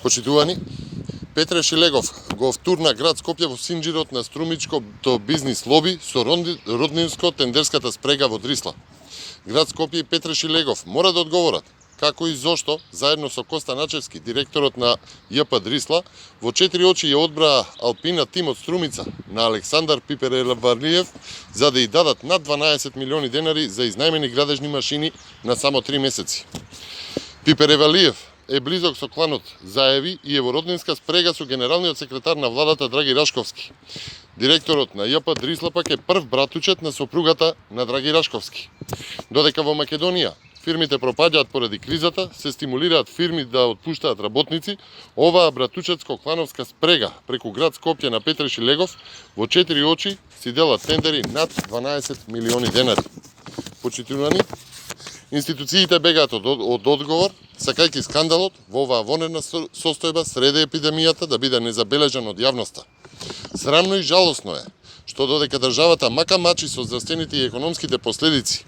Почитувани, Петре Шилегов го втурна град Скопје во синџирот на струмичкото бизнис лоби со роднинско-тендерската спрега во Дрисла. Град Скопје и Петре Шилегов мора да одговорат како и зошто, заедно со Коста Начевски, директорот на ЈП Дрисла, во 4 очи ја одбраа Алпина тим од Струмица на Александар Пиперевалиев за да ја дадат над 12 милиони денари за изнајмени градежни машини на само 3 месеци. Пиперевалиев е близок со кланот, зајави, и е во роднинска спрега со генералниот секретар на владата Драги Рашковски. Директорот на ЈП Дрисла пак е прв братучет на сопругата на Драги Рашковски. Додека во Македонија фирмите пропаѓаат поради кризата, се стимулираат фирми да отпуштаат работници, оваа братучетско-клановска спрега преку град Скопје на Петре Шилегов во 4 очи си делат тендери над 12 милиони денари. Почитувани, институциите бегаат од одговор, сакајќи скандалот во оваа вонредна состојба среде епидемијата да биде незабележан од јавноста. Срамно и жалосно е што додека државата мака мачи со здравствените и економските последици,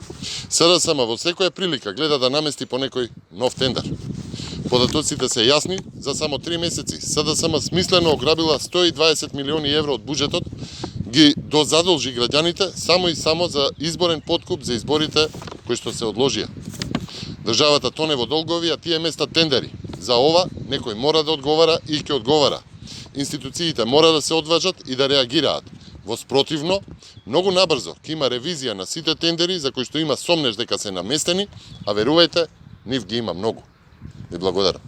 СДСМ во секоја прилика гледа да намести по некој нов тендер. Податоците се јасни, за само 3 месеци СДСМ смислено ограбила 120 милиони евро од буџетот, ги дозадолжи граѓаните само и само за изборен подкуп за изборите кои што се одложија. Државата тоне во долгови, а тие места тендери. За ова некој мора да одговара и ќе одговара. Институциите мора да се одважат и да реагираат. Во спротивно, многу набрзо ќе има ревизија на сите тендери за кои што има сомнеш дека се наместени, а верувајте, нив ги има многу. Ви благодарам.